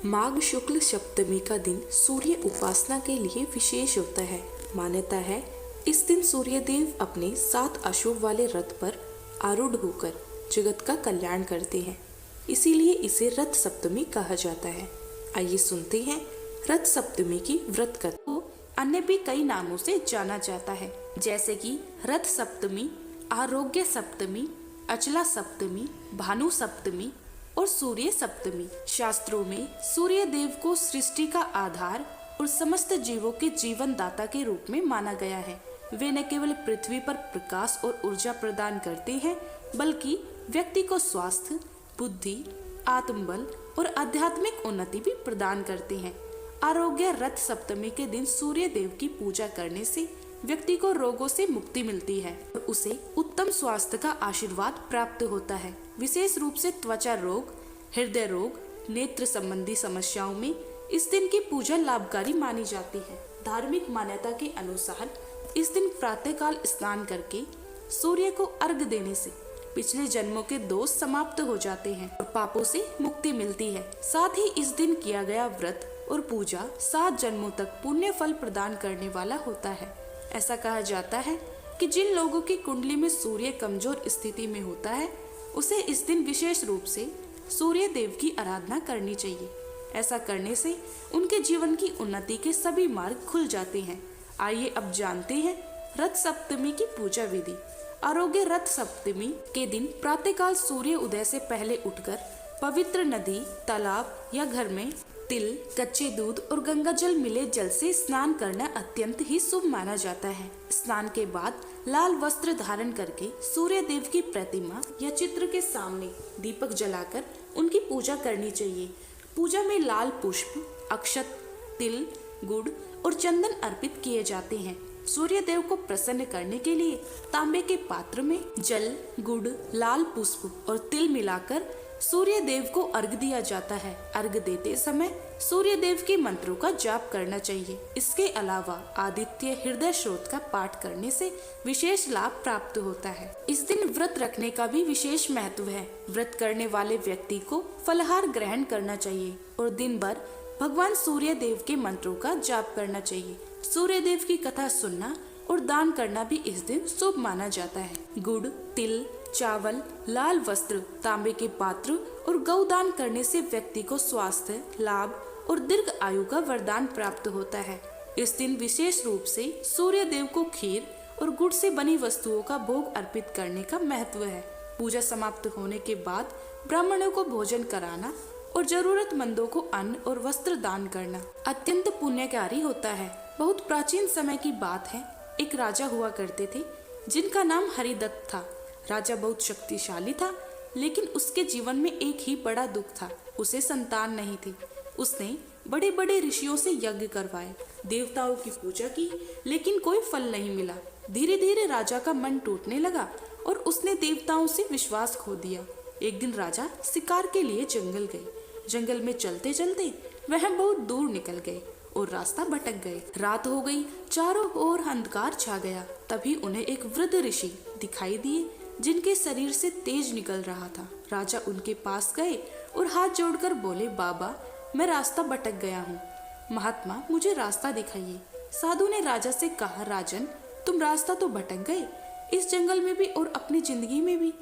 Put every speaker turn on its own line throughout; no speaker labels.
माघ शुक्ल सप्तमी का दिन सूर्य उपासना के लिए विशेष होता है। मान्यता है इस दिन सूर्य देव अपने 7 अश्वों वाले रथ पर आरूढ़ होकर जगत का कल्याण करते हैं, इसीलिए इसे रथ सप्तमी कहा जाता है। आइए सुनते हैं रथ सप्तमी की व्रत कथा। तो अन्य भी कई नामों से जाना जाता है, जैसे कि रथ सप्तमी, आरोग्य सप्तमी, अचला सप्तमी, भानु सप्तमी और सूर्य सप्तमी। शास्त्रों में सूर्य देव को सृष्टि का आधार और समस्त जीवों के जीवन दाता के रूप में माना गया है। वे न केवल पृथ्वी पर प्रकाश और ऊर्जा प्रदान करते हैं, बल्कि व्यक्ति को स्वास्थ्य, बुद्धि, आत्मबल और आध्यात्मिक उन्नति भी प्रदान करते हैं। आरोग्य रथ सप्तमी के दिन सूर्य देव की पूजा करने से व्यक्ति को रोगों से मुक्ति मिलती है और उसे उत्तम स्वास्थ्य का आशीर्वाद प्राप्त होता है। विशेष रूप से त्वचा रोग, हृदय रोग, नेत्र संबंधी समस्याओं में इस दिन की पूजा लाभकारी मानी जाती है। धार्मिक मान्यता के अनुसार इस दिन प्रातःकाल स्नान करके सूर्य को अर्घ्य देने से पिछले जन्मों के दोष समाप्त हो जाते हैं और पापों से मुक्ति मिलती है। साथ ही इस दिन किया गया व्रत और पूजा 7 जन्मों तक पुण्य फल प्रदान करने वाला होता है। ऐसा कहा जाता है कि जिन लोगों की कुंडली में सूर्य कमजोर स्थिति में होता है, उसे इस दिन विशेष रूप से सूर्य देव की आराधना करनी चाहिए। ऐसा करने से उनके जीवन की उन्नति के सभी मार्ग खुल जाते हैं। आइए अब जानते हैं रथ सप्तमी की पूजा विधि। आरोग्य रथ सप्तमी के दिन प्रातःकाल सूर्य उदय से पहले उठकर पवित्र नदी, तालाब या घर में तिल, कच्चे दूध और गंगा जल मिले जल से स्नान करना अत्यंत ही शुभ माना जाता है। स्नान के बाद लाल वस्त्र धारण करके सूर्य देव की प्रतिमा या चित्र के सामने दीपक जलाकर उनकी पूजा करनी चाहिए। पूजा में लाल पुष्प, अक्षत, तिल, गुड़ और चंदन अर्पित किए जाते हैं। सूर्य देव को प्रसन्न करने के लिए तांबे के पात्र में जल, गुड़, लाल पुष्प और तिल मिलाकर सूर्य देव को अर्घ्य दिया जाता है। अर्घ्य देते समय सूर्य देव के मंत्रों का जाप करना चाहिए। इसके अलावा आदित्य हृदय स्रोत का पाठ करने से विशेष लाभ प्राप्त होता है। इस दिन व्रत रखने का भी विशेष महत्व है। व्रत करने वाले व्यक्ति को फलाहार ग्रहण करना चाहिए और दिन भर भगवान सूर्य देव के मंत्रों का जाप करना चाहिए। सूर्य देव की कथा सुनना और दान करना भी इस दिन शुभ माना जाता है। गुड़, तिल, चावल, लाल वस्त्र, तांबे के पात्र और गौदान करने से व्यक्ति को स्वास्थ्य, लाभ और दीर्घ आयु का वरदान प्राप्त होता है। इस दिन विशेष रूप से सूर्य देव को खीर और गुड़ से बनी वस्तुओं का भोग अर्पित करने का महत्व है। पूजा समाप्त होने के बाद ब्राह्मणों को भोजन कराना और जरूरतमंदों को अन्न और वस्त्र दान करना अत्यंत पुण्यकारी होता है। बहुत प्राचीन समय की बात है, एक राजा हुआ करते थे जिनका नाम हरिदत्त था। राजा बहुत शक्तिशाली था, लेकिन उसके जीवन में एक ही बड़ा दुख था, उसे संतान नहीं थी। उसने बड़े बड़े ऋषियों से यज्ञ करवाए, देवताओं की पूजा की, लेकिन कोई फल नहीं मिला। धीरे धीरे राजा का मन टूटने लगा और उसने देवताओं से विश्वास खो दिया। एक दिन राजा शिकार के लिए जंगल गए। जंगल में चलते चलते वह बहुत दूर निकल गए और रास्ता भटक गए। रात हो गई, चारों ओर अंधकार छा गया। तभी उन्हें एक वृद्ध ऋषि दिखाई दिए जिनके शरीर से तेज निकल रहा था। राजा उनके पास गए और हाथ जोड़कर बोले, बाबा, मैं रास्ता भटक गया हूँ, महात्मा मुझे रास्ता दिखाइए। साधु ने राजा से कहा, राजन, तुम रास्ता तो भटक गए, इस जंगल में भी और अपनी जिंदगी में भी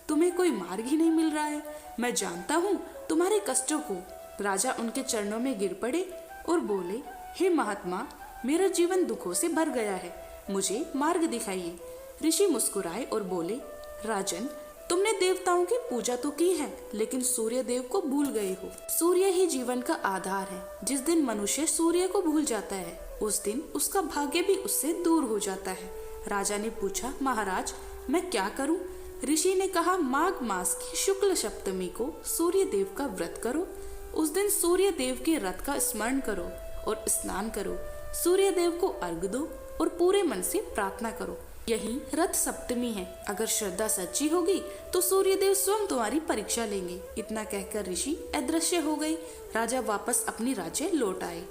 तुम्हें कोई मार्ग ही नहीं मिल रहा है। मैं जानता हूँ तुम्हारे कष्टों को। राजा उनके चरणों में गिर पड़े और बोले, हे महात्मा, मेरा जीवन दुखों से भर गया है, मुझे मार्ग दिखाइए। ऋषि मुस्कुराए और बोले, राजन, तुमने देवताओं की पूजा तो की है, लेकिन सूर्य देव को भूल गए हो। सूर्य ही जीवन का आधार है। जिस दिन मनुष्य सूर्य को भूल जाता है, उस दिन उसका भाग्य भी उससे दूर हो जाता है। राजा ने पूछा, महाराज, मैं क्या करूं? ऋषि ने कहा, माघ मास की शुक्ल सप्तमी को सूर्य देव का व्रत करो। उस दिन सूर्य देव के रथ का स्मरण करो और स्नान करो। सूर्य देव को अर्घ्य दो और पूरे मन से प्रार्थना करो। यही रथ सप्तमी है। अगर श्रद्धा सच्ची होगी तो सूर्य देव स्वयं तुम्हारी परीक्षा लेंगे। इतना कहकर ऋषि अदृश्य हो गए। राजा वापस अपनी राज्य लौट आए,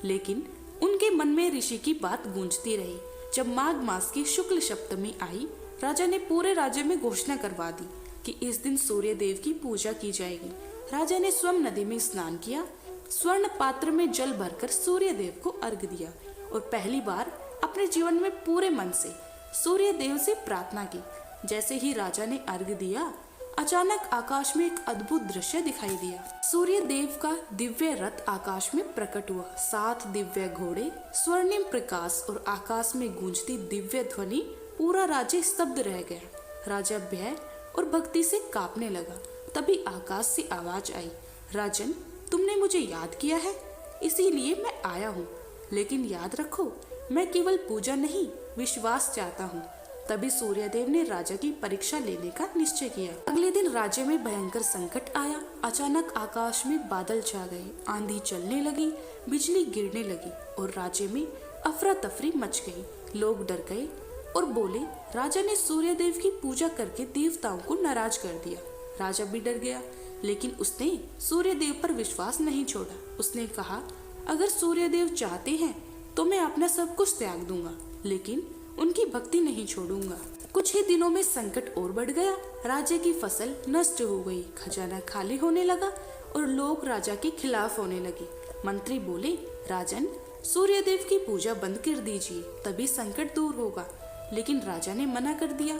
लेकिन उनके मन में ऋषि की बात गूंजती रही। जब माघ मास की शुक्ल सप्तमी आई, राजा ने पूरे राज्य में घोषणा करवा दी कि इस दिन सूर्य देव की पूजा की जाएगी। राजा ने स्वयं नदी में स्नान किया, स्वर्ण पात्र में जल भरकर सूर्य देव को अर्घ दिया और पहली बार अपने जीवन में पूरे मन से सूर्य देव से प्रार्थना की। जैसे ही राजा ने अर्घ दिया, अचानक आकाश में एक अद्भुत दृश्य दिखाई दिया। सूर्य देव का दिव्य रथ आकाश में प्रकट हुआ। 7 दिव्य घोड़े, स्वर्णिम प्रकाश और आकाश में गूंजती दिव्य ध्वनि, पूरा राज्य स्तब्ध रह गया। राजा भय और भक्ति से कांपने लगा। तभी आकाश से आवाज आई, राजन, तुमने मुझे याद किया है, इसीलिए मैं आया हूँ। लेकिन याद रखो, मैं केवल पूजा नहीं, विश्वास चाहता हूँ। तभी सूर्यदेव ने राजा की परीक्षा लेने का निश्चय किया। अगले दिन राज्य में भयंकर संकट आया। अचानक आकाश में बादल छा गए, आंधी चलने लगी, बिजली गिरने लगी और राज्य में अफरा तफरी मच गई। लोग डर गए और बोले, राजा ने सूर्यदेव की पूजा करके देवताओं को नाराज कर दिया। राजा भी डर गया, लेकिन उसने सूर्यदेव पर विश्वास नहीं छोड़ा। उसने कहा, अगर सूर्यदेव चाहते हैं तो मैं अपना सब कुछ त्याग दूंगा, लेकिन उनकी भक्ति नहीं छोड़ूंगा। कुछ ही दिनों में संकट और बढ़ गया। राज्य की फसल नष्ट हो गई, खजाना खाली होने लगा और लोग राजा के खिलाफ होने लगे। मंत्री बोले, राजन, सूर्यदेव की पूजा बंद कर दीजिए, तभी संकट दूर होगा। लेकिन राजा ने मना कर दिया।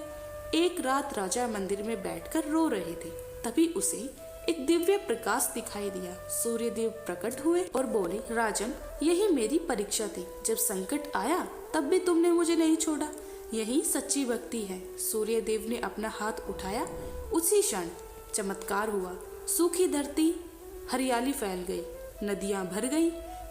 एक रात राजा मंदिर में बैठकर रो रहे थे। तभी उसे एक दिव्य प्रकाश दिखाई दिया। सूर्यदेव प्रकट हुए और बोले, राजन, यही मेरी परीक्षा थी। जब संकट आया तब भी तुमने मुझे नहीं छोड़ा। यही सच्ची भक्ति है। सूर्यदेव ने अपना हाथ उठाया। उसी क्षण चमत्कार हुआ। सूखी धरती हरियाली फैल गई, नदियां भर गई,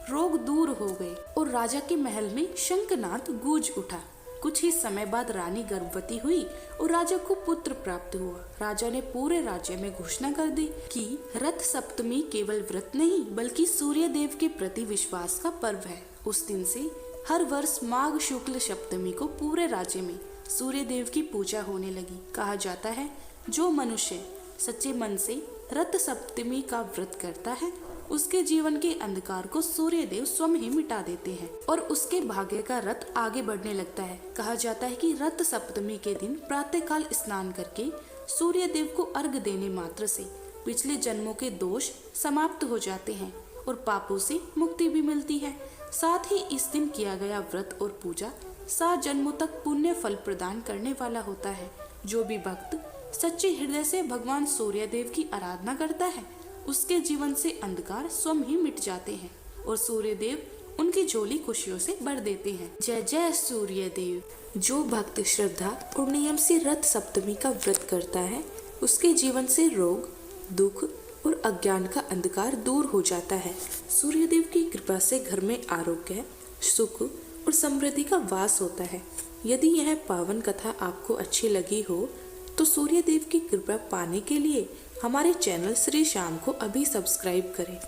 रोग दूर हो गए और राजा के महल में शंखनाद गूंज उठा। कुछ ही समय बाद रानी गर्भवती हुई और राजा को पुत्र प्राप्त हुआ। राजा ने पूरे राज्य में घोषणा कर दी कि रथ सप्तमी केवल व्रत नहीं, बल्कि सूर्य देव के प्रति विश्वास का पर्व है। उस दिन से हर वर्ष माघ शुक्ल सप्तमी को पूरे राज्य में सूर्य देव की पूजा होने लगी। कहा जाता है, जो मनुष्य सच्चे मन से रथ सप्तमी का व्रत करता है, उसके जीवन के अंधकार को सूर्य देव स्वयं ही मिटा देते हैं और उसके भाग्य का रथ आगे बढ़ने लगता है। कहा जाता है कि रथ सप्तमी के दिन प्रातःकाल स्नान करके सूर्य देव को अर्घ देने मात्र से पिछले जन्मों के दोष समाप्त हो जाते हैं और पापों से मुक्ति भी मिलती है। साथ ही इस दिन किया गया व्रत और पूजा 7 जन्मों तक पुण्य फल प्रदान करने वाला होता है। जो भी भक्त सच्चे हृदय से भगवान सूर्य देव की आराधना करता है, उसके जीवन से अंधकार स्वयं ही मिट जाते हैं और सूर्य देव उनकी झोली खुशियों से भर देते हैं। जय जय सूर्य देव। जो भक्त श्रद्धा और नियम से रथ सप्तमी का व्रत करता है, उसके जीवन से रोग, दुख और अज्ञान का अंधकार दूर हो जाता है। सूर्य देव की कृपा से घर में आरोग्य, सुख और समृद्धि का वास होता है। यदि यह पावन कथा आपको अच्छी लगी हो तो सूर्य देव की कृपा पाने के लिए हमारे चैनल श्री श्याम को अभी सब्सक्राइब करें।